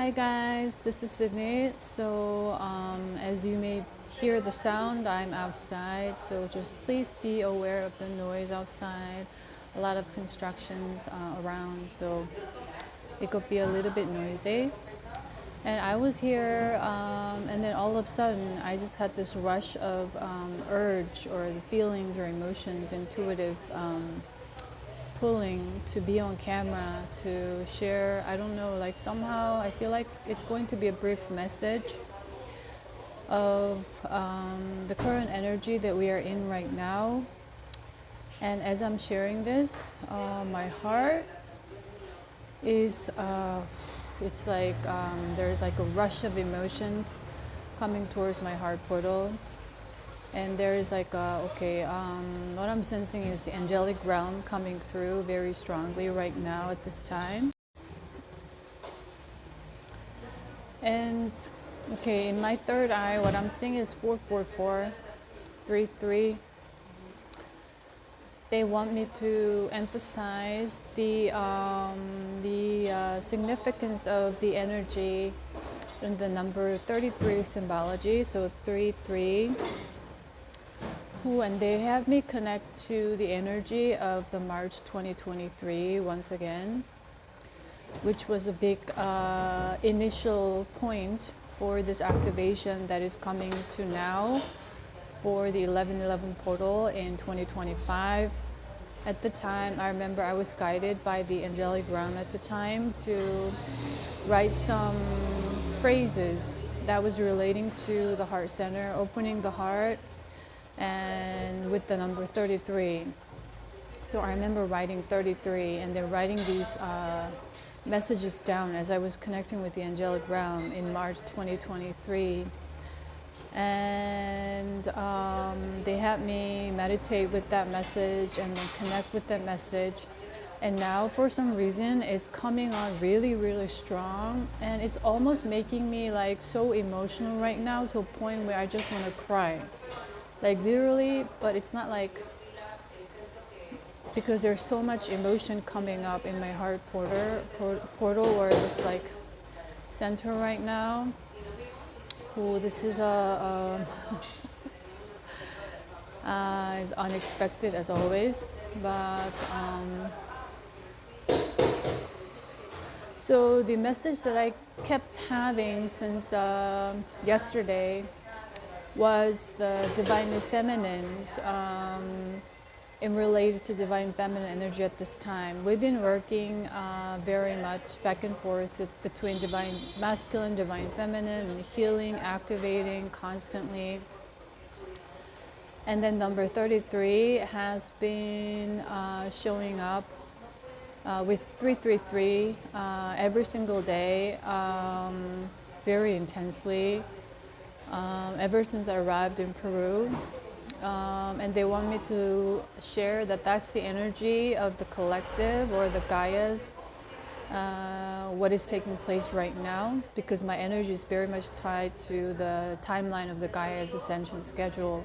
Hi guys, this is Sydney. So as you may hear the sound, I'm outside, so just please be aware of the noise outside. A lot of constructions around, so it could be a little bit noisy. And I was here, and then all of a sudden I just had this rush of urge or the feelings or emotions, intuitive pulling to be on camera, to share. I don't know, like somehow I feel like it's going to be a brief message of the current energy that we are in right now. And as I'm sharing this, my heart is, it's like there's like a rush of emotions coming towards my heart portal. And there is like, what I'm sensing is the angelic realm coming through very strongly right now at this time. And okay, in my third eye, what I'm seeing is 44433. They want me to emphasize the significance of the energy in the number 33 symbology. So 33. And they have me connect to the energy of the March 2023 once again, which was a big initial point for this activation that is coming to now for the 1111 portal in 2025. At the time, I remember I was guided by the angelic realm at the time to write some phrases that was relating to the heart center, opening the heart, and with the number 33. So I remember writing 33 and then writing these messages down as I was connecting with the angelic realm in March 2023. And they had me meditate with that message and then connect with that message. And now for some reason it's coming on really, really strong, and it's almost making me like so emotional right now to a point where I just want to cry. Like literally, but it's not like, because there's so much emotion coming up in my heart portal or this like center right now. Oh, this is is unexpected as always, but so the message that I kept having since yesterday was the divine feminines in related to divine feminine energy at this time. We've been working very much back and forth between divine masculine, divine feminine, and healing, activating constantly. And then number 33 has been showing up with 333 every single day, very intensely. Ever since I arrived in Peru, and they want me to share that that's the energy of the collective or the Gaia's, what is taking place right now, because my energy is very much tied to the timeline of the Gaia's Ascension schedule.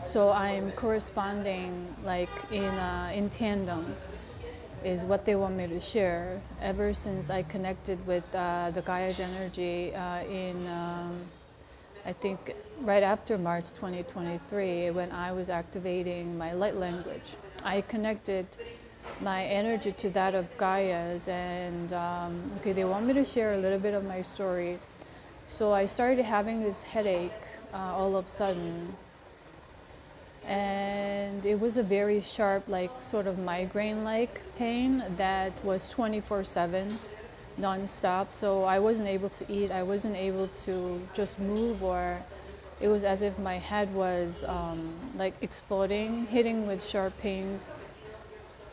So I'm corresponding like in tandem is what they want me to share. Ever since I connected with the Gaia's energy in, I think, right after March 2023, when I was activating my light language, I connected my energy to that of Gaia's, and okay, they want me to share a little bit of my story. So I started having this headache all of a sudden. And it was a very sharp, like sort of migraine-like pain that was 24/7, non-stop. So I wasn't able to eat, I wasn't able to just move, or it was as if my head was like exploding, hitting with sharp pains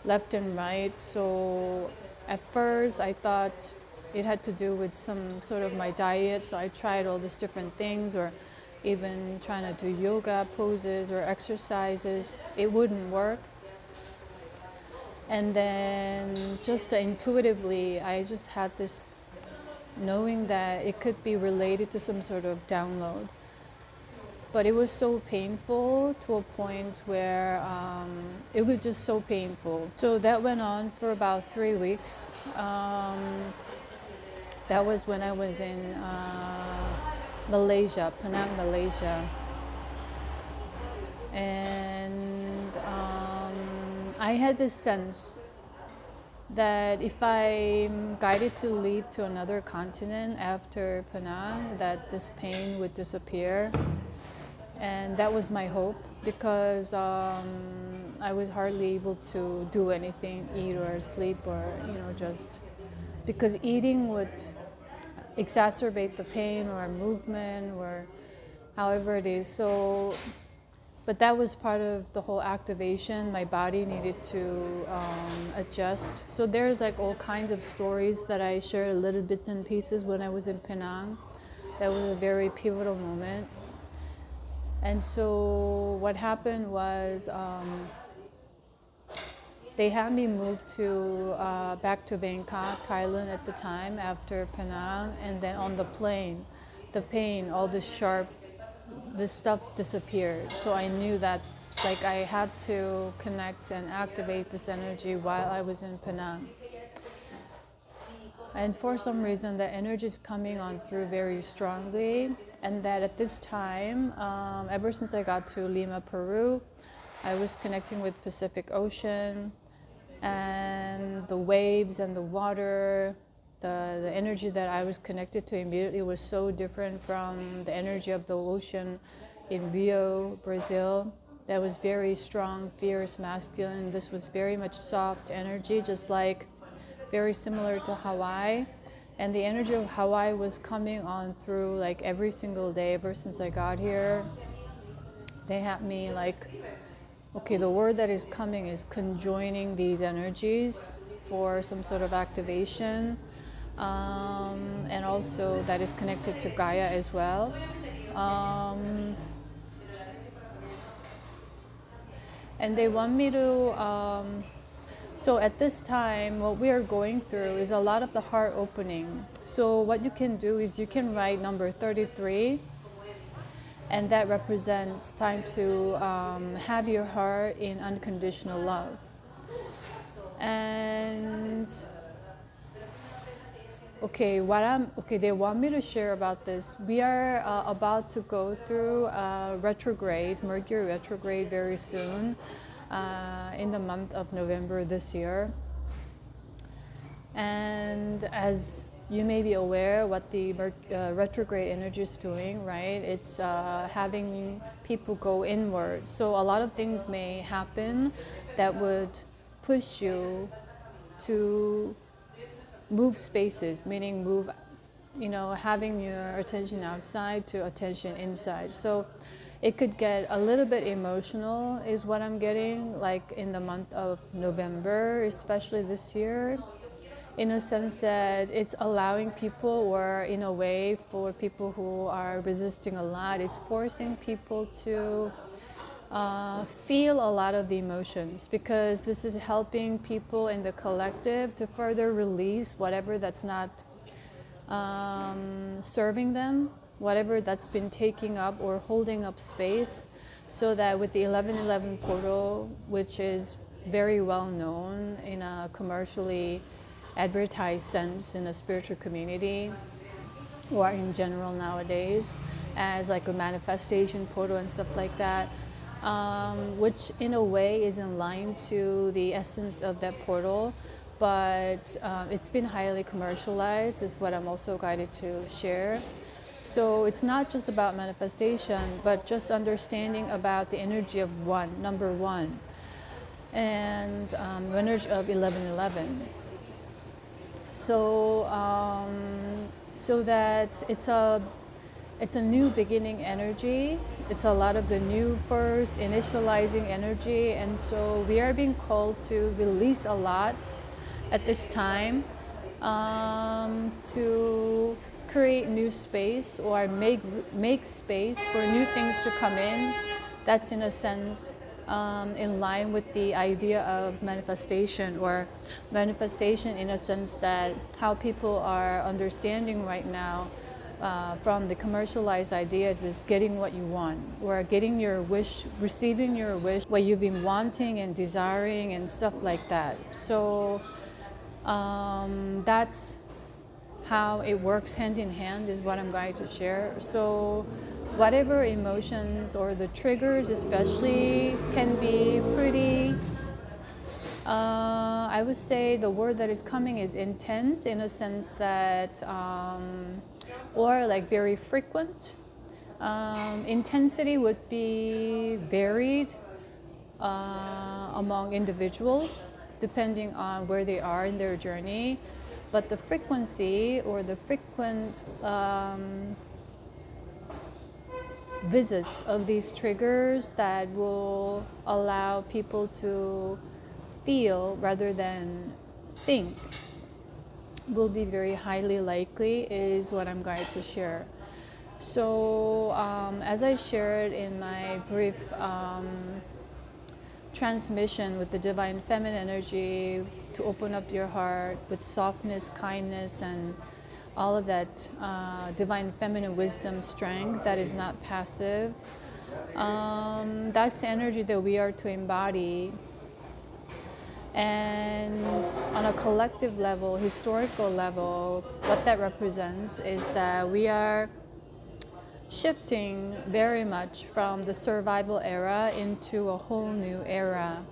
left and right. So at first I thought it had to do with some sort of my diet, so I tried all these different things, or even trying to do yoga poses or exercises. It wouldn't work. And then just intuitively, I just had this knowing that it could be related to some sort of download. But it was so painful to a point where it was just so painful. So that went on for about 3 weeks. That was when I was in Malaysia, Penang, Malaysia. And I had this sense that if I'm guided to leave to another continent after Penang, that this pain would disappear. And that was my hope, because I was hardly able to do anything, eat or sleep, or just because eating would exacerbate the pain or movement or however it is. So, but that was part of the whole activation. My body needed to adjust. So there's like all kinds of stories that I shared, little bits and pieces when I was in Penang. That was a very pivotal moment. And so what happened was they had me move to back to Bangkok, Thailand at the time after Penang, and then on the plane, the pain, all the sharp, this stuff disappeared. So I knew that like I had to connect and activate this energy while I was in Penang. And for some reason, the energy is coming on through very strongly. And that at this time, ever since I got to Lima, Peru, I was connecting with Pacific Ocean, and the waves and the water, the energy that I was connected to immediately was so different from the energy of the ocean in Rio, Brazil. That was very strong, fierce, masculine. This was very much soft energy, just like very similar to Hawaii. And the energy of Hawaii was coming on through like every single day ever since I got here. They had me like, okay, the word that is coming is conjoining these energies for some sort of activation. And also that is connected to Gaia as well. And they want me to, so at this time, what we are going through is a lot of the heart opening. So what you can do is you can write number 33, and that represents time to have your heart in unconditional love. And okay, they want me to share about this. We are about to go through retrograde, Mercury retrograde very soon, in the month of November this year. And as you may be aware what the retrograde energy is doing, right? It's having people go inward. So a lot of things may happen that would push you to move spaces, meaning move, having your attention outside to attention inside. So it could get a little bit emotional is what I'm getting, like in the month of November, especially this year, in a sense that it's allowing people, or in a way for people who are resisting a lot, it's forcing people to feel a lot of the emotions, because this is helping people in the collective to further release whatever that's not serving them, whatever that's been taking up or holding up space, so that with the 1111 portal, which is very well known in a commercially advertised sense in a spiritual community, or in general nowadays, as like a manifestation portal and stuff like that, which in a way is in line to the essence of that portal, but it's been highly commercialized, is what I'm also guided to share. So it's not just about manifestation, but just understanding about the energy of one, number one, and the energy of 1111. So so that it's a new beginning energy. It's a lot of the new first initializing energy, and so we are being called to release a lot at this time, to create new space, or make space for new things to come in. That's in a sense in line with the idea of manifestation, or manifestation in a sense that how people are understanding right now from the commercialized ideas is getting what you want, or getting your wish, receiving your wish, what you've been wanting and desiring and stuff like that. So that's how it works hand in hand is what I'm going to share. So whatever emotions or the triggers especially can be pretty, I would say the word that is coming is intense, in a sense that, or like very frequent. Intensity would be varied among individuals depending on where they are in their journey, but the frequency or the frequent visits of these triggers that will allow people to feel rather than think will be very highly likely, is what I'm going to share. So as I shared in my brief transmission with the Divine Feminine energy, to open up your heart with softness, kindness, and all of that Divine Feminine wisdom, strength that is not passive. That's the energy that we are to embody. And on a collective level, historical level, what that represents is that we are shifting very much from the survival era into a whole new era.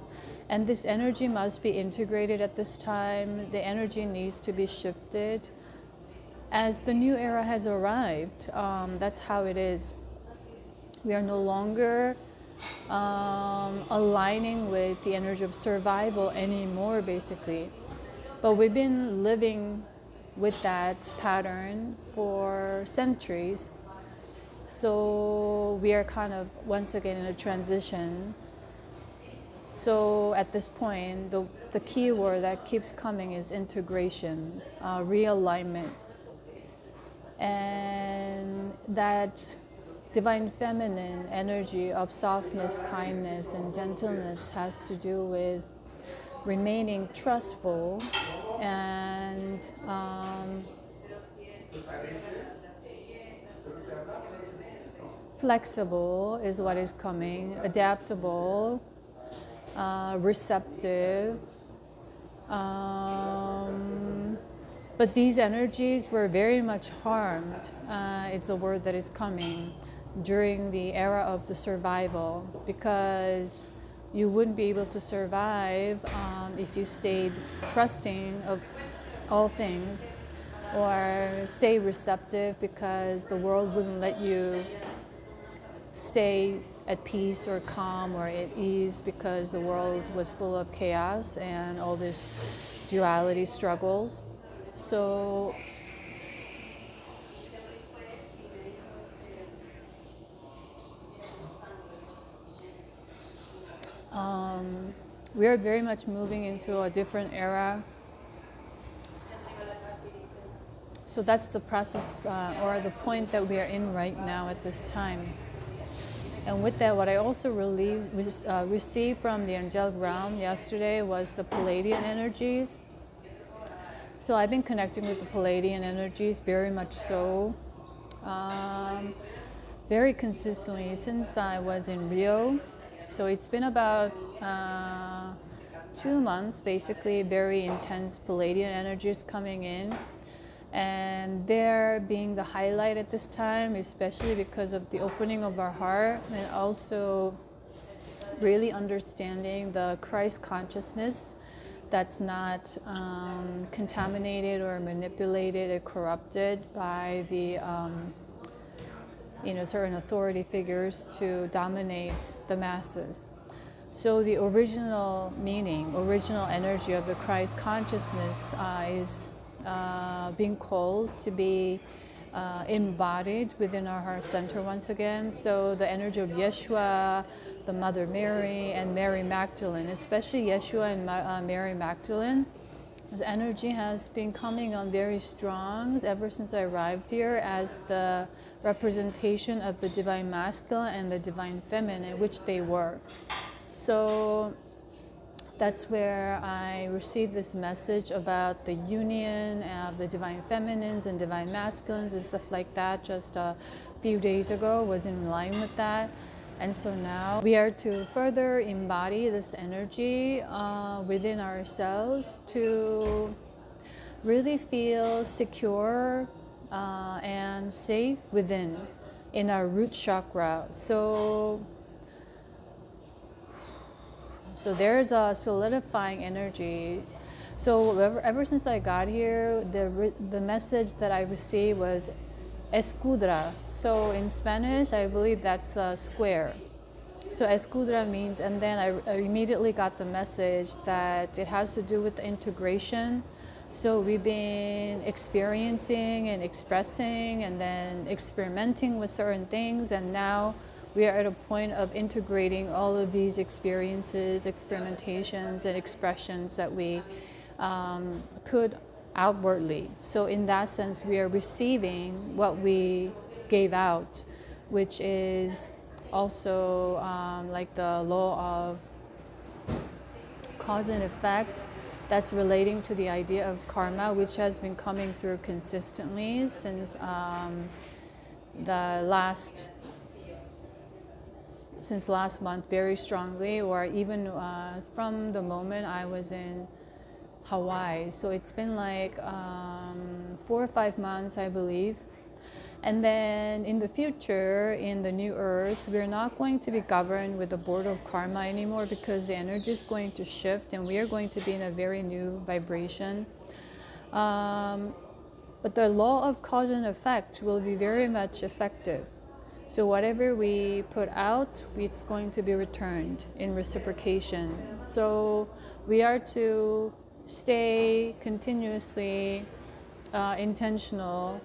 And this energy must be integrated at this time. The energy needs to be shifted as the new era has arrived. That's how it is. We are no longer aligning with the energy of survival anymore, basically. But we've been living with that pattern for centuries. So we are kind of once again in a transition. So at this point, the key word that keeps coming is integration, realignment. And that Divine Feminine energy of softness, kindness, and gentleness has to do with remaining trustful and flexible is what is coming, adaptable, receptive. But these energies were very much harmed, is the word that is coming, during the era of the survival, because you wouldn't be able to survive if you stayed trusting of all things, or stay receptive because the world wouldn't let you stay at peace or calm or at ease, because the world was full of chaos and all this duality struggles. So we are very much moving into a different era. So that's the process or the point that we are in right now at this time. And with that, what I also received from the angelic realm yesterday was the Palladian energies. So I've been connecting with the Palladian energies very much so, very consistently since I was in Rio. So it's been about 2 months, basically, very intense Palladian energies coming in. And they're being the highlight at this time, especially because of the opening of our heart, and also really understanding the Christ consciousness that's not contaminated or manipulated or corrupted by the certain authority figures to dominate the masses. So the original meaning, original energy of the Christ consciousness is being called to be embodied within our heart center once again. So the energy of Yeshua, the Mother Mary, and Mary Magdalene, especially Yeshua and Mary Magdalene, this energy has been coming on very strong ever since I arrived here as the representation of the Divine Masculine and the Divine Feminine, which they were. So that's where I received this message about the union of the Divine Feminines and Divine Masculines and stuff like that just a few days ago, was in line with that. And so now we are to further embody this energy within ourselves to really feel secure and safe within, in our root chakra. So there's a solidifying energy. So ever since I got here, the message that I received was escudra. So in Spanish, I believe that's a square. So escudra means, and then I immediately got the message that it has to do with the integration. So we've been experiencing and expressing and then experimenting with certain things, and now we are at a point of integrating all of these experiences, experimentations, and expressions that we could outwardly. So in that sense, we are receiving what we gave out, which is also like the law of cause and effect, that's relating to the idea of karma, which has been coming through consistently since last month, very strongly, or even from the moment I was in Hawaii. So it's been like 4 or 5 months, I believe. And then in the future, in the new earth, we're not going to be governed with the board of karma anymore, because the energy is going to shift and we are going to be in a very new vibration. But the law of cause and effect will be very much effective. So whatever we put out, it's going to be returned in reciprocation. So we are to stay continuously intentional,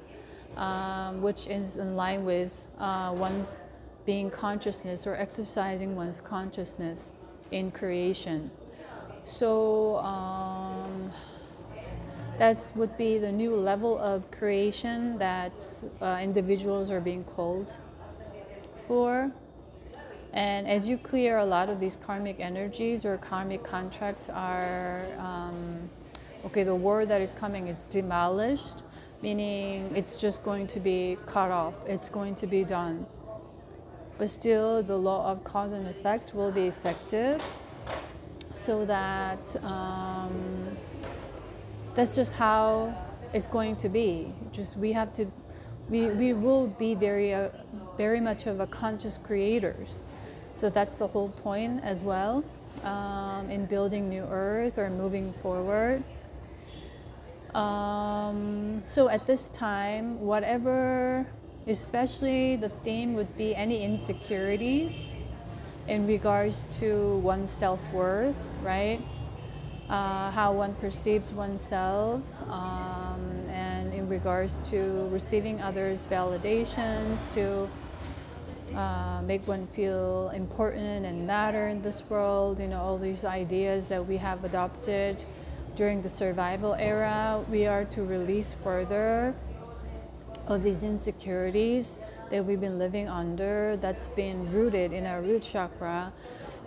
which is in line with one's being consciousness, or exercising one's consciousness in creation. So that would be the new level of creation that individuals are being called for. And as you clear a lot of these karmic energies or karmic contracts are, the word that is coming is demolished, meaning it's just going to be cut off, it's going to be done. But still, the law of cause and effect will be effective, so that that's just how it's going to be. Just we will be very much of a conscious creators. So that's the whole point as well, in building new earth or moving forward. So at this time, whatever, especially the theme would be any insecurities in regards to one's self-worth, right? How one perceives oneself, and in regards to receiving others' validations, to make one feel important and matter in this world, all these ideas that we have adopted during the survival era. We are to release further of these insecurities that we've been living under, that's been rooted in our root chakra.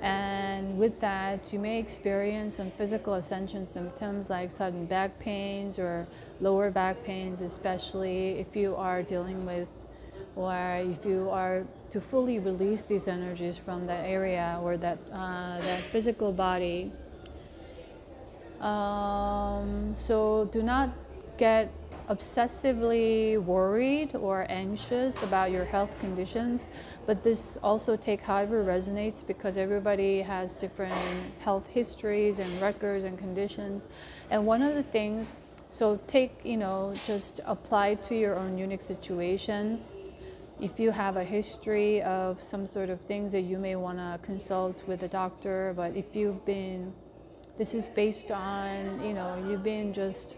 And with that, you may experience some physical ascension symptoms like sudden back pains or lower back pains, especially if you are dealing with, or if you are to fully release these energies from that area or that physical body. So do not get obsessively worried or anxious about your health conditions, but this also take however resonates, because everybody has different health histories and records and conditions. And one of the things, so take, just apply to your own unique situations. If you have a history of some sort of things that you may want to consult with a doctor, but if you've been, this is based on, you've been just,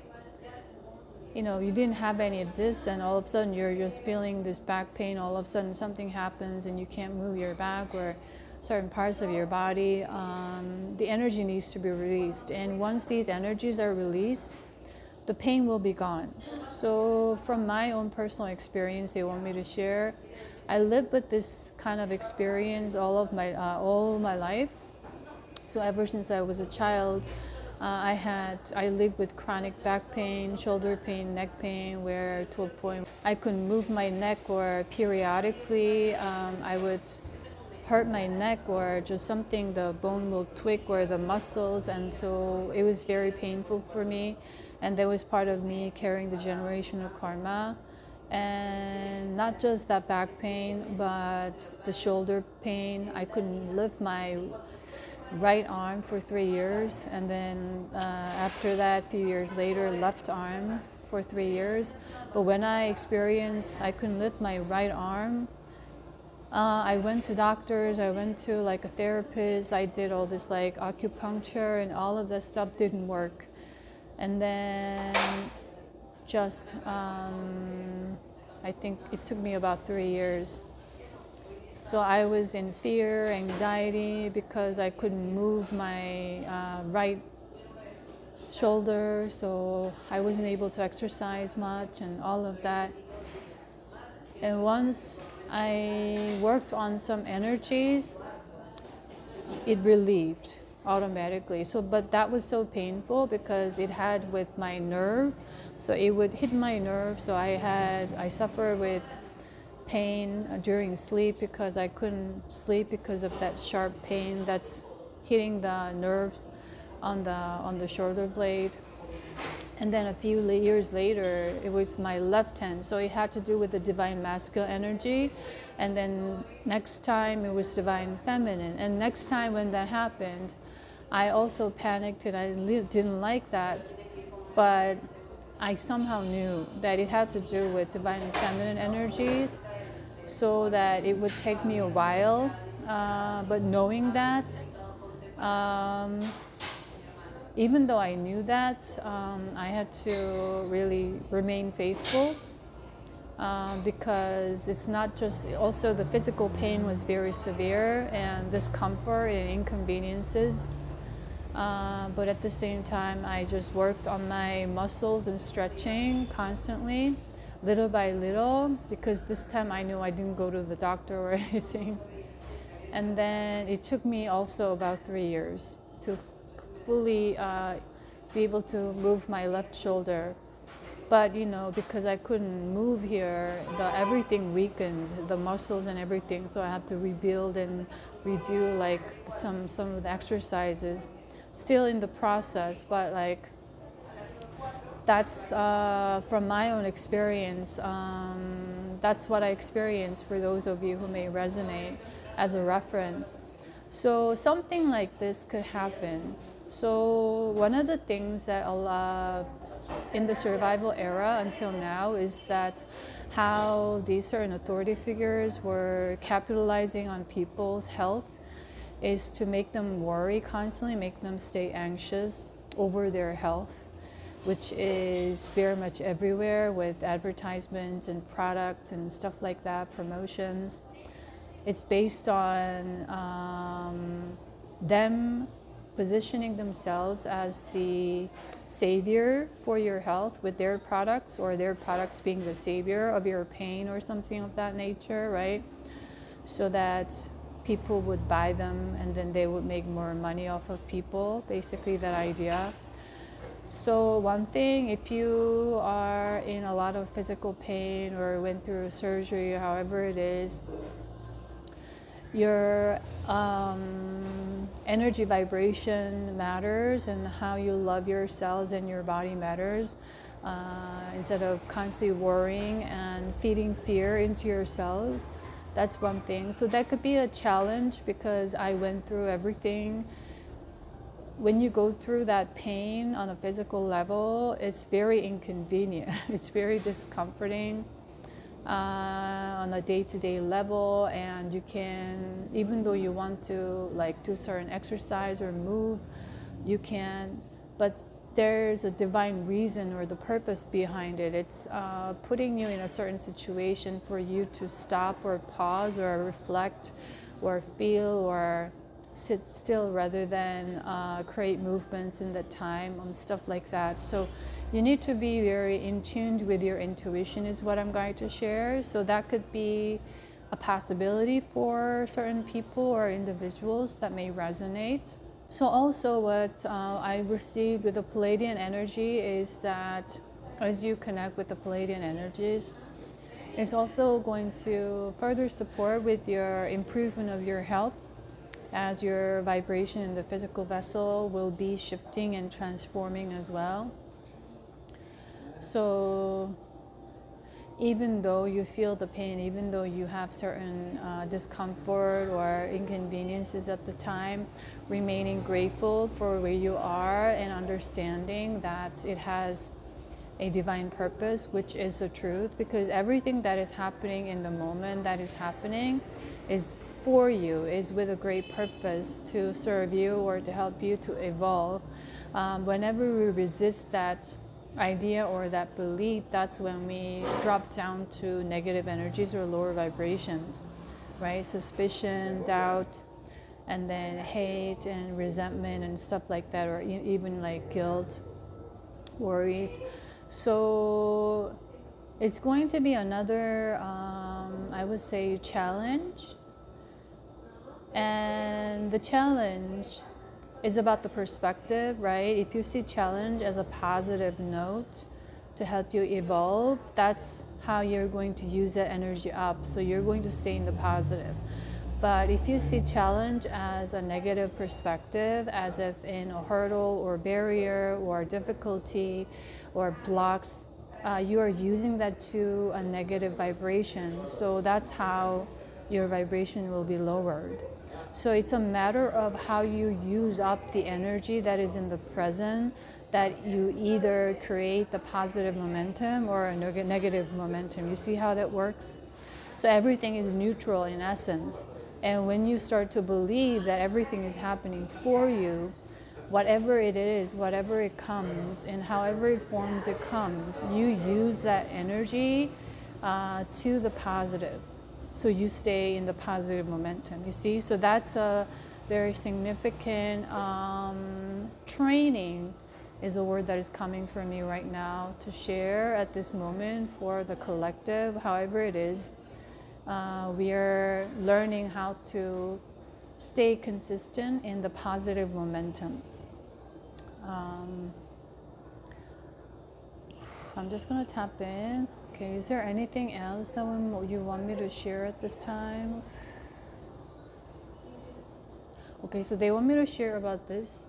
you didn't have any of this, and all of a sudden you're just feeling this back pain, all of a sudden something happens and you can't move your back or certain parts of your body, the energy needs to be released. And once these energies are released, the pain will be gone. So from my own personal experience, they want me to share, I lived with this kind of experience all my life. So ever since I was a child, I lived with chronic back pain, shoulder pain, neck pain, where to a point I couldn't move my neck, or periodically I would hurt my neck, or just something, the bone will twig or the muscles, and so it was very painful for me. And that was part of me carrying the generational karma. And not just that back pain, but the shoulder pain. I couldn't lift my right arm for 3 years, and then after that, a few years later, left arm for 3 years. But when I couldn't lift my right arm, I went to doctors, I went to like a therapist, I did all this like acupuncture, and all of that stuff didn't work. And then just I think it took me about 3 years. So I was in fear, anxiety, because I couldn't move my right shoulder, so I wasn't able to exercise much and all of that. And once I worked on some energies, it relieved automatically. But that was so painful because it had with my nerve. So it would hit my nerve. So I suffered with pain during sleep because I couldn't sleep because of that sharp pain that's hitting the nerve on the shoulder blade. And then a few years later, it was my left hand. So it had to do with the divine masculine energy. And then next time it was divine feminine. And next time when that happened, I also panicked and I didn't like that. But I somehow knew that it had to do with divine feminine energies, so that it would take me a while. But knowing that, even though I knew that, I had to really remain faithful, because it's not just, also the physical pain was very severe and discomfort and inconveniences. But at the same time, I just worked on my muscles and stretching constantly, little by little, because this time I knew I didn't go to the doctor or anything. And then it took me also about 3 years to fully be able to move my left shoulder. But because I couldn't move here, everything weakened, the muscles and everything, so I had to rebuild and redo like some of the exercises. Still in the process, but like that's from my own experience. That's what I experienced, for those of you who may resonate as a reference. So something like this could happen. So one of the things that in the survival era until now is that how these certain authority figures were capitalizing on people's health is to make them worry constantly, make them stay anxious over their health, which is very much everywhere with advertisements and products and stuff like that, promotions. It's based on them positioning themselves as the savior for your health with their products, or their products being the savior of your pain or something of that nature, right? So that people would buy them and then they would make more money off of people, basically that idea. So one thing, if you are in a lot of physical pain or went through surgery, however it is, your energy vibration matters, and how you love your cells and your body matters. Instead of constantly worrying and feeding fear into your cells, that's one thing. So that could be a challenge, because I went through everything. When you go through that pain on a physical level, it's very inconvenient. It's very discomforting on a day-to-day level, and you can, even though you want to like do certain exercise or move, you can, but there's a divine reason or the purpose behind it. It's putting you in a certain situation for you to stop or pause or reflect or feel or sit still, rather than create movements in that time and stuff like that. So you need to be very in tune with your intuition, is what I'm going to share. So that could be a possibility for certain people or individuals that may resonate. So also what I received with the Palladian energy is that as you connect with the Palladian energies, it's also going to further support with your improvement of your health, as your vibration in the physical vessel will be shifting and transforming as well. So even though you feel the pain, even though you have certain discomfort or inconveniences at the time, remaining grateful for where you are and understanding that it has a divine purpose, which is the truth, because everything that is happening in the moment that is happening is for you, is with a great purpose to serve you or to help you to evolve. Whenever we resist that idea or that belief, that's when we drop down to negative energies or lower vibrations, right? Suspicion, doubt, and then hate and resentment and stuff like that, or even like guilt, worries. So it's going to be another, I would say, challenge. And the challenge is about the perspective, right? If you see challenge as a positive note to help you evolve, that's how you're going to use that energy up. So you're going to stay in the positive. But if you see challenge as a negative perspective, as if in a hurdle or barrier or difficulty or blocks, you are using that to a negative vibration. So that's how your vibration will be lowered. So it's a matter of how you use up the energy that is in the present, that you either create the positive momentum or a negative momentum. You see how that works? So everything is neutral in essence. And when you start to believe that everything is happening for you, whatever it is, whatever it comes, and however forms it comes, you use that energy to the positive. So you stay in the positive momentum, you see? So that's a very significant training is a word that is coming from me right now to share at this moment for the collective, however it is. We are learning how to stay consistent in the positive momentum. I'm just going to tap in. Okay, is there anything else that you want me to share at this time? Okay, so they want me to share about this.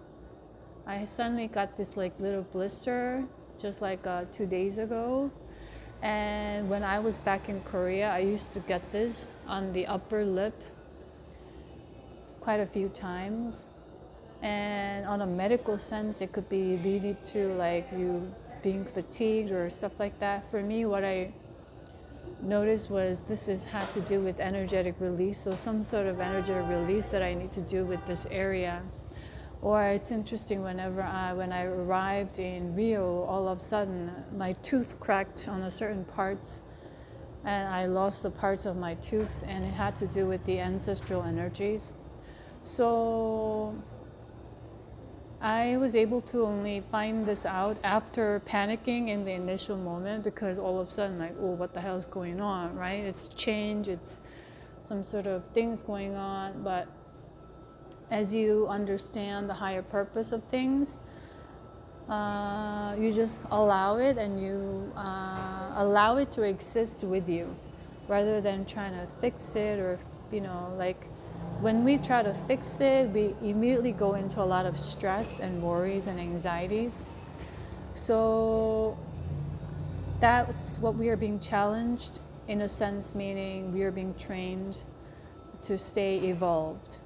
I suddenly got this like little blister just like 2 days ago. And when I was back in Korea, I used to get this on the upper lip quite a few times. And on a medical sense, it could be leading to like you being fatigued or stuff like that. For me, what I noticed was had to do with energetic release. So some sort of energetic release that I need to do with this area. Or it's interesting, when I arrived in Rio, all of a sudden my tooth cracked on a certain parts, and I lost the parts of my tooth, and it had to do with the ancestral energies. So I was able to only find this out after panicking in the initial moment, because all of a sudden like, oh, what the hell is going on, right? It's change, it's some sort of things going on, but as you understand the higher purpose of things, you just allow it, and you allow it to exist with you, rather than trying to fix it, or, you know, like when we try to fix it, we immediately go into a lot of stress and worries and anxieties. So that's what we are being challenged, in a sense, meaning we are being trained to stay evolved.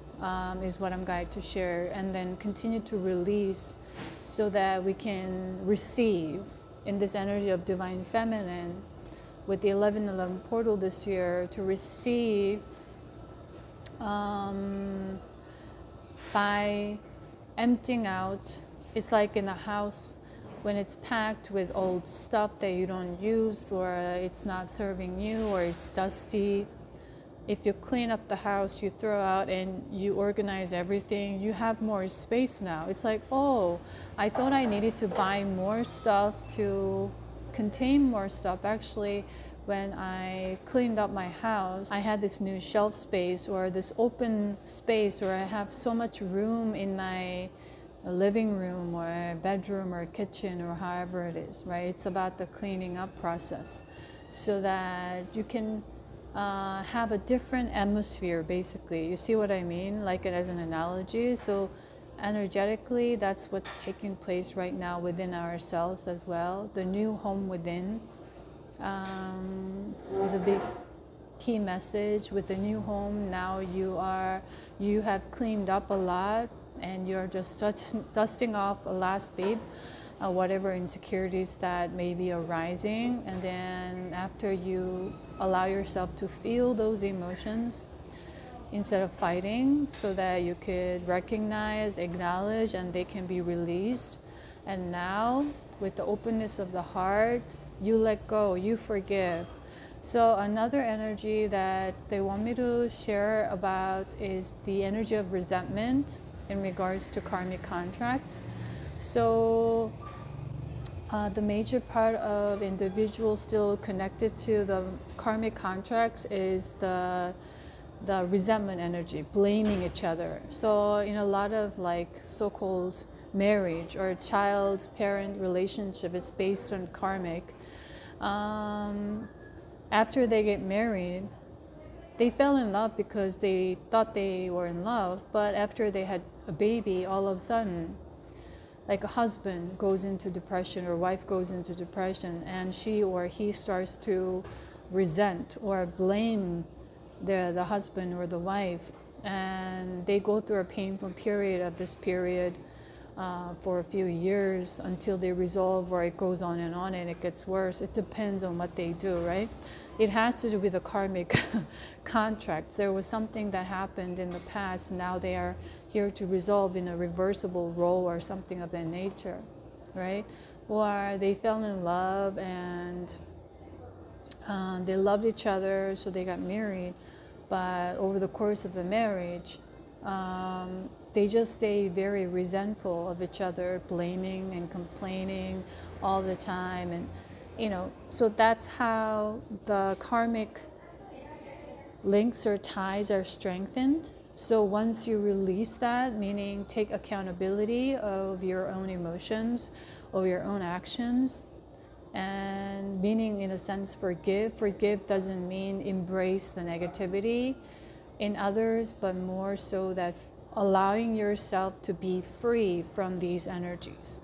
Is what I'm guided to share, and then continue to release so that we can receive in this energy of Divine Feminine with the 1111 portal this year, to receive by emptying out. It's like in a house when it's packed with old stuff that you don't use, or it's not serving you, or it's dusty. If you clean up the house, you throw out and you organize everything, you have more space now. It's like, oh, I thought I needed to buy more stuff to contain more stuff. Actually, when I cleaned up my house, I had this new shelf space, or this open space, or I have so much room in my living room or bedroom or kitchen, or however it is, right? It's about the cleaning up process, so that you can have a different atmosphere, basically. You see what I mean? Like it as an analogy. So energetically, that's what's taking place right now within ourselves as well. The new home within is a big key message. With the new home, now you have cleaned up a lot, and you're just dusting off a last bit, whatever insecurities that may be arising. And then after you allow yourself to feel those emotions instead of fighting, so that you could recognize, acknowledge, and they can be released. And now, with the openness of the heart, you let go, you forgive. So another energy that they want me to share about is the energy of resentment in regards to karmic contracts. So the major part of individuals still connected to the karmic contracts is the resentment energy, blaming each other. So in a lot of like so-called marriage or child-parent relationship, it's based on karmic. After they get married, they fell in love because they thought they were in love, but after they had a baby, all of a sudden, like a husband goes into depression or wife goes into depression, and she or he starts to resent or blame the husband or the wife, and they go through a painful period of this period for a few years until they resolve, or it goes on and it gets worse. It depends on what they do, right? It has to do with the karmic contracts. There was something that happened in the past. Now they are here to resolve in a reversible role or something of that nature, right? Or they fell in love and they loved each other, so they got married. But over the course of the marriage, they just stay very resentful of each other, blaming and complaining all the time. And so that's how the karmic links or ties are strengthened. So once you release that, meaning take accountability of your own emotions, of your own actions, and meaning in a sense forgive. Forgive doesn't mean embrace the negativity in others, but more so that allowing yourself to be free from these energies.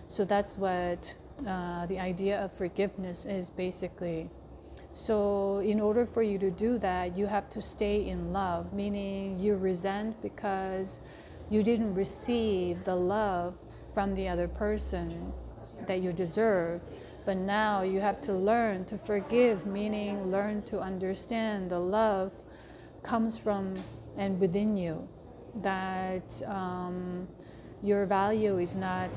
So that's what the idea of forgiveness is basically. So in order for you to do that, you have to stay in love, meaning you resent because you didn't receive the love from the other person that you deserve. But now you have to learn to forgive, meaning learn to understand the love comes from and within you, that your value is not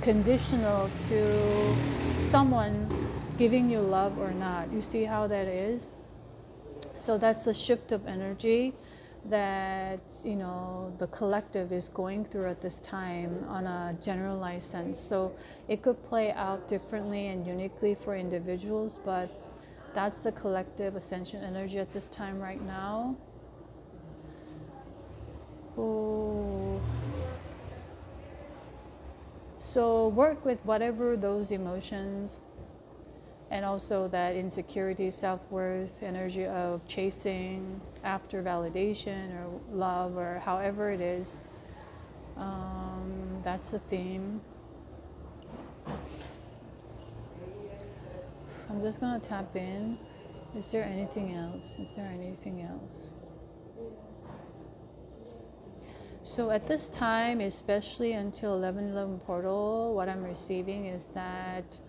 conditional to someone giving you love or not. You see how that is? So that's the shift of energy that the collective is going through at this time on a generalized sense. So it could play out differently and uniquely for individuals, but that's the collective ascension energy at this time right now. Oh. So work with whatever those emotions, and also that insecurity, self-worth, energy of chasing after validation or love or however it is. That's the theme. I'm just going to tap in. Is there anything else? Is there anything else? So at this time, especially until 11:11 portal, what I'm receiving is that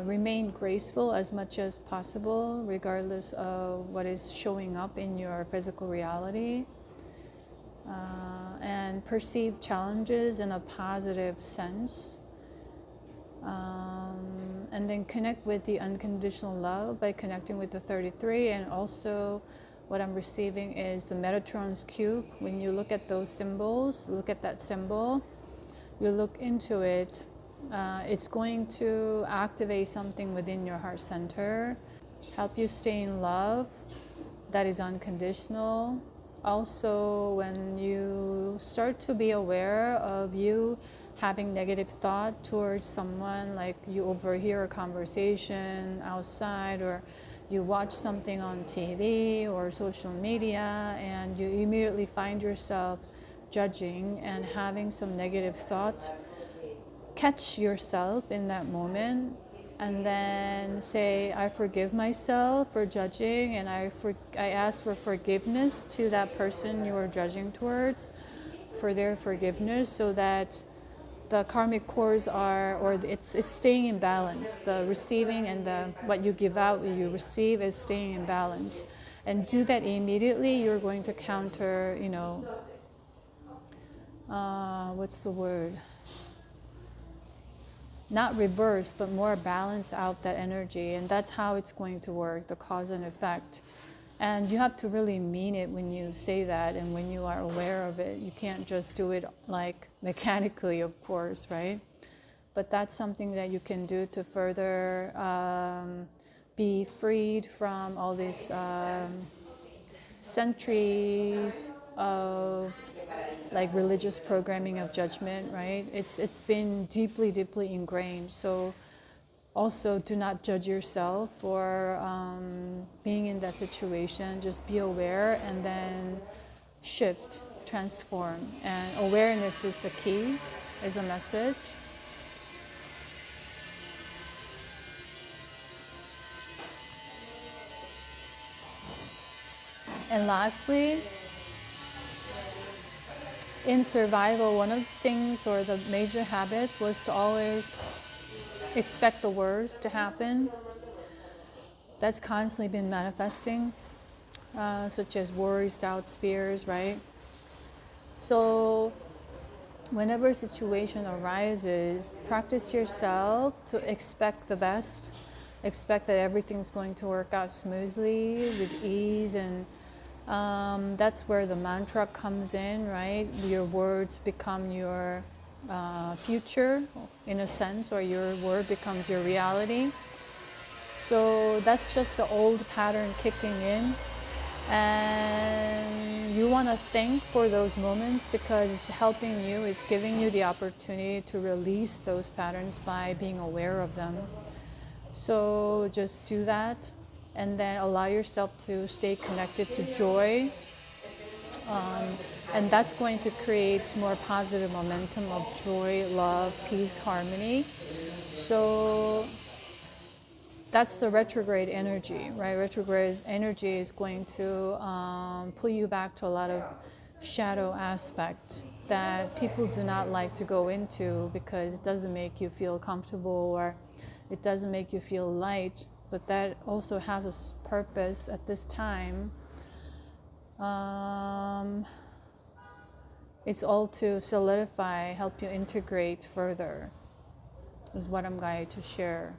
remain graceful as much as possible, regardless of what is showing up in your physical reality, and perceive challenges in a positive sense. And then connect with the unconditional love by connecting with the 33. And also what I'm receiving is the Metatron's cube. When you look at those symbols, look at that symbol, you look into it, it's going to activate something within your heart center, help you stay in love that is unconditional. Also, when you start to be aware of you having negative thought towards someone, like you overhear a conversation outside, or you watch something on TV or social media, and you immediately find yourself judging and having some negative thoughts, catch yourself in that moment and then say, I forgive myself for judging, and I ask for forgiveness to that person you are judging towards, for their forgiveness, so that the karmic cores are, or it's staying in balance. The receiving and what you give out, what you receive, is staying in balance. And do that immediately. You're going to counter, what's the word? Not reverse, but more balance out that energy. And that's how it's going to work, the cause and effect. And you have to really mean it when you say that and when you are aware of it. You can't just do it like mechanically, of course, right? But that's something that you can do to further be freed from all these centuries of like religious programming of judgment, right? It's been deeply ingrained. So also, do not judge yourself for being in that situation. Just be aware and then shift, transform. And awareness is the key, is a message. And lastly, in survival, one of the things, or the major habits, was to always expect the worst to happen. That's constantly been manifesting, such as worries, doubts, fears, right? So whenever a situation arises, practice yourself to expect the best. Expect that everything's going to work out smoothly, with ease, and that's where the mantra comes in, right? Your words become your future, in a sense, or your word becomes your reality. So that's just the old pattern kicking in, and you want to thank for those moments, because it's helping you, it's giving you the opportunity to release those patterns by being aware of them. So just do that, and then allow yourself to stay connected to joy. And that's going to create more positive momentum of joy, love, peace, harmony. So that's the retrograde energy, right? Retrograde energy is going to pull you back to a lot of shadow aspect that people do not like to go into, because it doesn't make you feel comfortable, or it doesn't make you feel light. But that also has a purpose at this time. It's all to solidify, help you integrate further, is what I'm going to share.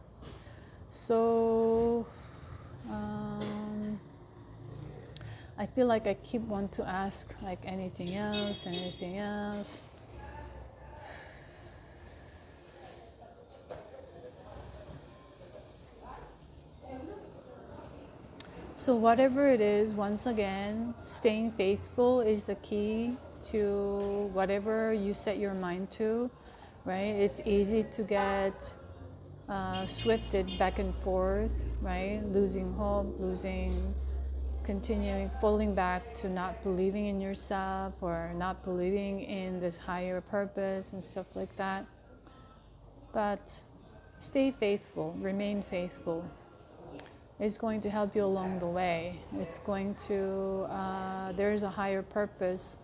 So I feel like I keep wanting to ask like anything else. So whatever it is, once again, staying faithful is the key to whatever you set your mind to, right? It's easy to get swifted back and forth, right? Losing hope, continuing, falling back to not believing in yourself, or not believing in this higher purpose and stuff like that. But stay faithful, remain faithful. It's going to help you along the way. It's going to, there's a higher purpose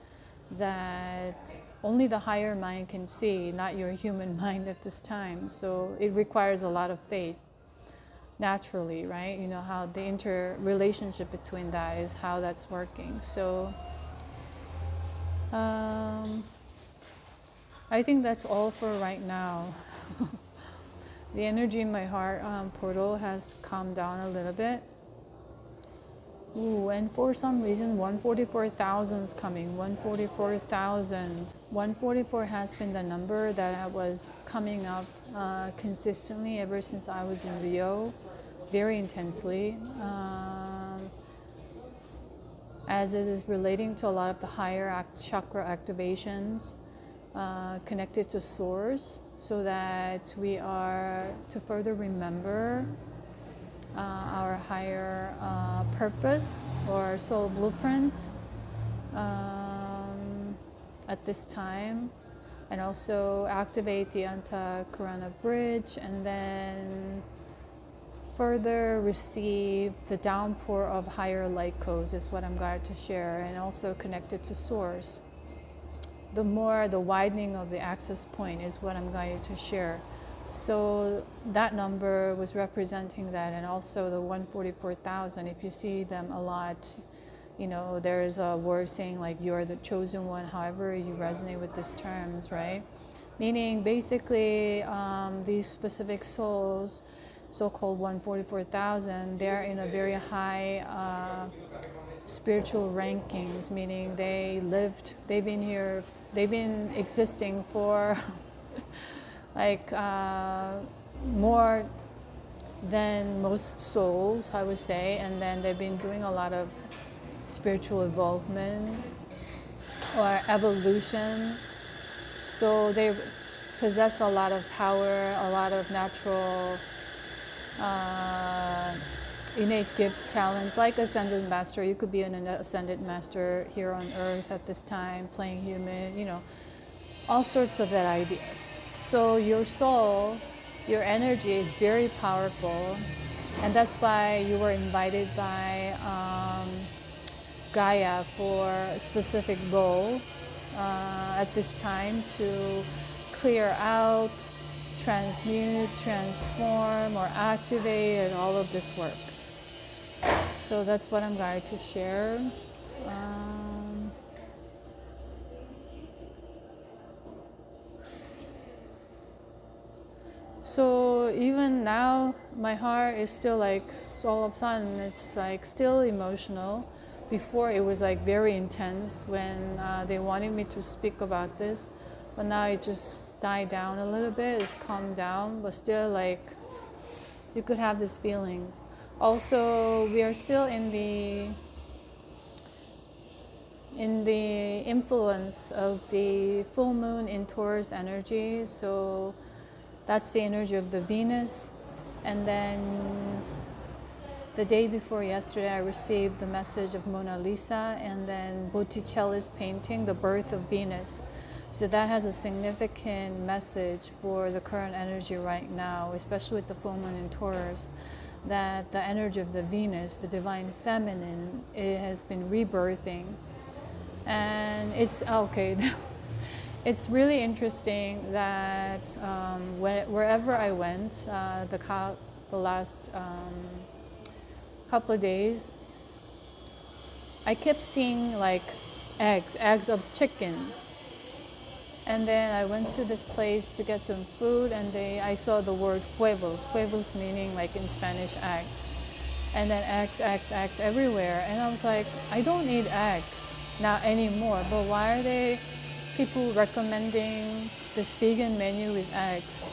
that only the higher mind can see, not your human mind at this time. So it requires a lot of faith, naturally, right? You know how the interrelationship between that is how that's working. So I think that's all for right now. The energy in my heart portal has calmed down a little bit. Ooh, and for some reason 144,000 is coming. 144,000. 144 has been the number that was coming up consistently ever since I was in Rio, very intensely, as it is relating to a lot of the higher chakra activations connected to source, so that we are to further remember our higher purpose or soul blueprint. at this time, and also activate the Antakarana bridge, and then further receive the downpour of higher light codes is what I'm guided to share, and also connected to source. The widening of the access point is what I'm guided to share. So that number was representing that, and also the 144,000. If you see them a lot, you know, there's a word saying like you're the chosen one, however you resonate with these terms, right? Meaning basically these specific souls, so-called 144,000, they're in a very high spiritual rankings, meaning they've been existing for like more than most souls, I would say, and then they've been doing a lot of spiritual involvement or evolution. So they possess a lot of power, a lot of natural innate gifts, talents, like Ascended Master. You could be an Ascended Master here on Earth at this time, playing human, you know, all sorts of that ideas. So your soul, your energy is very powerful, and that's why you were invited by Gaia for a specific role at this time to clear out, transmute, transform, or activate, and all of this work. So that's what I'm going to share. So even now, my heart is still like, all of a sudden, it's like still emotional. Before it was like very intense when they wanted me to speak about this, but now it just died down a little bit, it's calmed down, but still like you could have these feelings. Also, we are still in the influence of the full moon in Taurus energy, so that's the energy of the Venus. And then the day before yesterday, I received the message of Mona Lisa and then Botticelli's painting, The Birth of Venus. So that has a significant message for the current energy right now, especially with the full moon in Taurus, that the energy of the Venus, the divine feminine, it has been rebirthing. And it's okay. It's really interesting that wherever I went, the last couple of days, I kept seeing like eggs of chickens. And then I went to this place to get some food, and I saw the word huevos. Huevos meaning like in Spanish eggs. And then eggs everywhere. And I was like, I don't need eggs now anymore, but why are people recommending this vegan menu with eggs?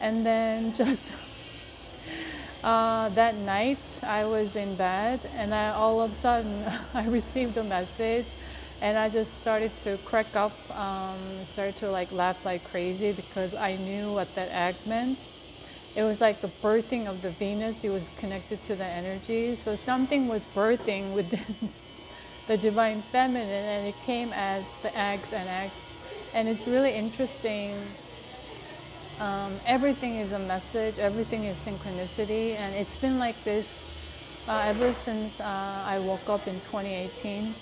And then just that night I was in bed, and all of a sudden I received a message, and I just started to crack up, started to like laugh like crazy, because I knew what that egg meant. It was like the birthing of the Venus. It was connected to the energy, so something was birthing within the divine feminine, and it came as the eggs. And it's really interesting. Everything is a message, everything is synchronicity, and it's been like this ever since I woke up in 2018.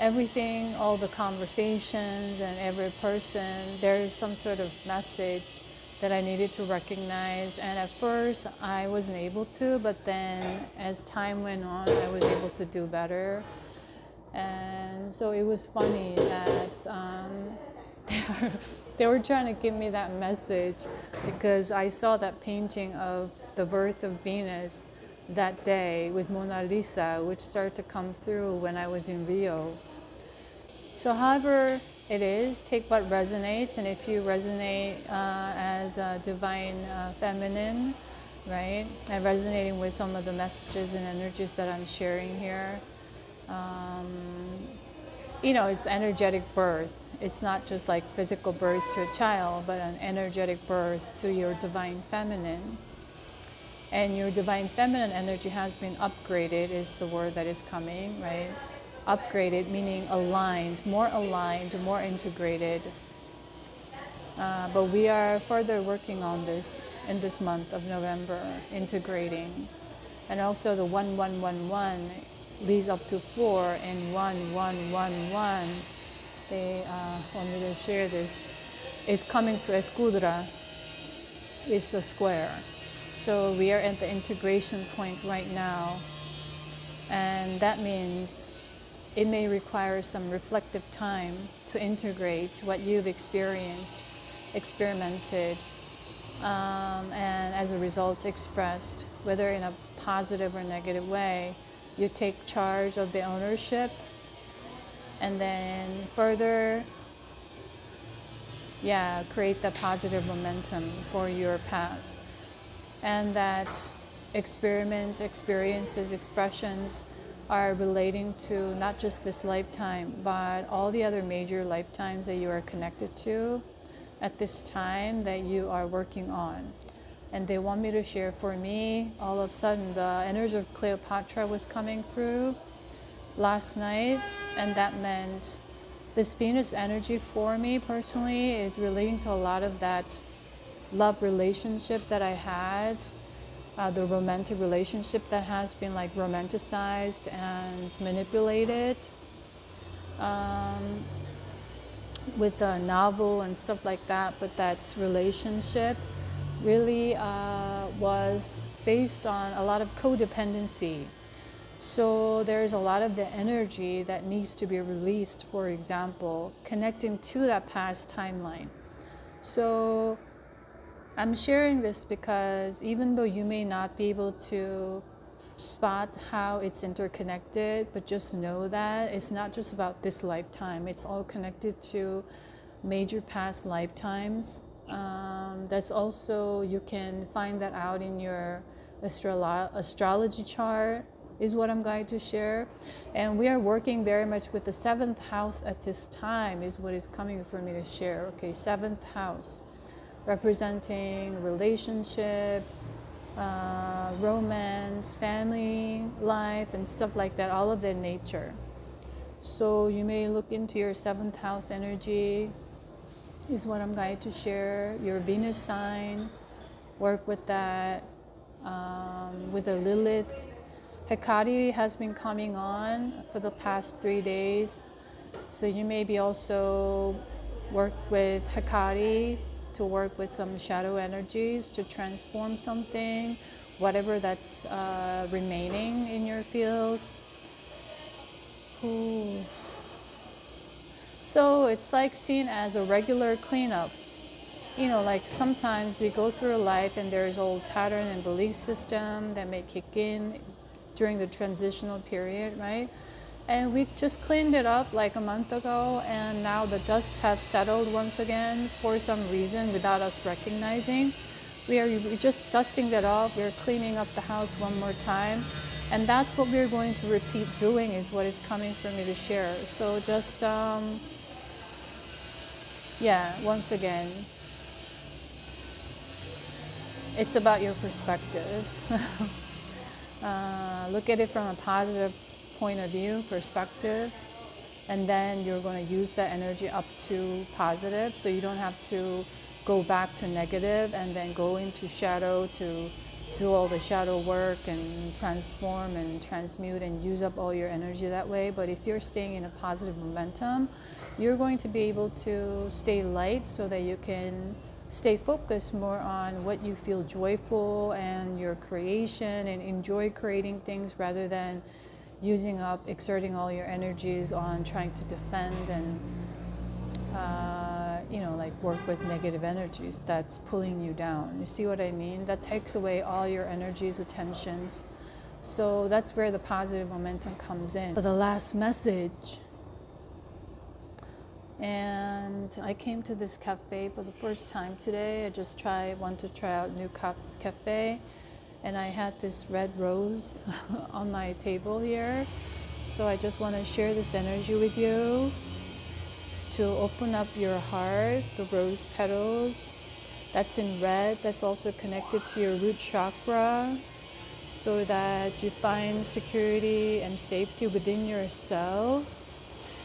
Everything, all the conversations and every person, there is some sort of message that I needed to recognize. And at first I wasn't able to, but then as time went on, I was able to do better. And so it was funny that they were trying to give me that message, because I saw that painting of the birth of Venus that day with Mona Lisa, which started to come through when I was in Rio. So however it is, take what resonates, and if you resonate as a divine feminine, right, and resonating with some of the messages and energies that I'm sharing here, you know, it's energetic birth. It's not just like physical birth to a child, but an energetic birth to your divine feminine. And your divine feminine energy has been upgraded, is the word that is coming, right? upgraded, meaning aligned, more integrated. But we are further working on this in this month of November, integrating. And also the 1111 leads up to 4 and 1111. They want me to share this. Is coming to Escudra, is the square. So we are at the integration point right now. And that means it may require some reflective time to integrate what you've experienced, experimented, and as a result expressed, whether in a positive or negative way. You take charge of the ownership and then further create the positive momentum for your path. And that experiences, expressions are relating to not just this lifetime, but all the other major lifetimes that you are connected to at this time that you are working on. And they want me to share, for me, all of a sudden the energy of Cleopatra was coming through last night, and that meant this Venus energy for me personally is relating to a lot of that love relationship that I had, the romantic relationship that has been like romanticized and manipulated with a novel and stuff like that. But that relationship really was based on a lot of codependency. So there's a lot of the energy that needs to be released, for example, connecting to that past timeline. So I'm sharing this because even though you may not be able to spot how it's interconnected, but just know that it's not just about this lifetime. It's all connected to major past lifetimes. That's also, you can find that out in your astrology chart, is what I'm going to share. And we are working very much with the 7th house at this time, is what is coming for me to share. Okay, 7th house, representing relationship, romance, family life, and stuff like that, all of that nature. So you may look into your 7th house energy, is what I'm going to share. Your Venus sign, work with that. With the Lilith, Hecate has been coming on for the past 3 days. So you may be also work with Hecate to work with some shadow energies to transform something, whatever that's remaining in your field. Ooh. So it's like seen as a regular cleanup. You know, like sometimes we go through life and there's old pattern and belief system that may kick in during the transitional period, right? And we just cleaned it up like a month ago, and now the dust have settled once again for some reason without us recognizing. We're just dusting that off. We're cleaning up the house one more time. And that's what we're going to repeat doing, is what is coming for me to share. So just, once again, it's about your perspective. Look at it from a positive point of view, perspective, and then you're going to use that energy up to positive, so you don't have to go back to negative and then go into shadow to do all the shadow work and transform and transmute and use up all your energy that way. But if you're staying in a positive momentum, you're going to be able to stay light so that you can stay focused more on what you feel joyful and your creation, and enjoy creating things rather than exerting all your energies on trying to defend and work with negative energies that's pulling you down. You see what I mean? That takes away all your energies, attentions. So that's where the positive momentum comes in. For the last message, and I came to this cafe for the first time today. I want to try out new cafe, and I had this red rose on my table here. So I just want to share this energy with you to open up your heart, the rose petals that's in red, that's also connected to your root chakra. so that you find security and safety within yourself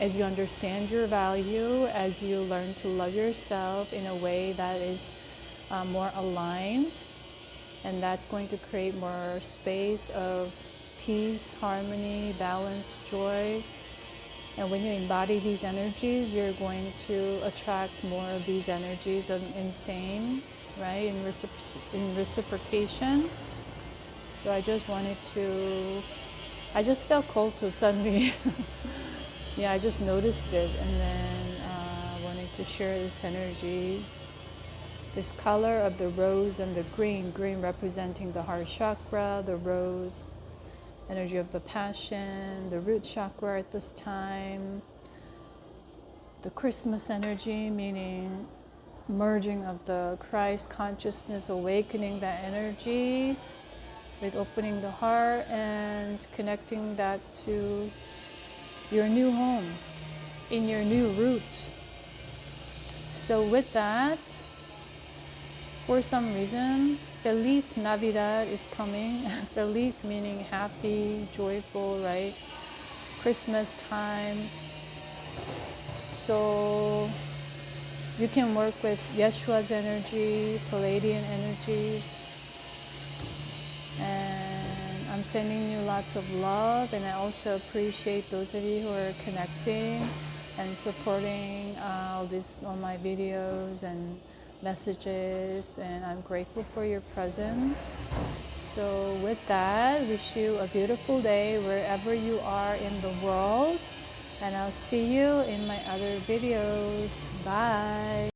as you understand your value, as you learn to love yourself in a way that is more aligned, and that's going to create more space of peace, harmony, balance, joy. And when you embody these energies, you're going to attract more of these energies of insane, right, in reciprocation. So I just felt called to suddenly, yeah, I just noticed it, and then wanted to share this energy. This color of the rose and the green representing the heart chakra, the rose, energy of the passion, the root chakra at this time, the Christmas energy, meaning merging of the Christ consciousness, awakening that energy with opening the heart and connecting that to your new home, in your new roots. So with that, for some reason, Feliz Navidad is coming. Feliz meaning happy, joyful, right? Christmas time. So you can work with Yeshua's energy, Palladian energies. And I'm sending you lots of love, and I also appreciate those of you who are connecting and supporting all my videos and messages, and I'm grateful for your presence. So with that, wish you a beautiful day wherever you are in the world, and I'll see you in my other videos. Bye.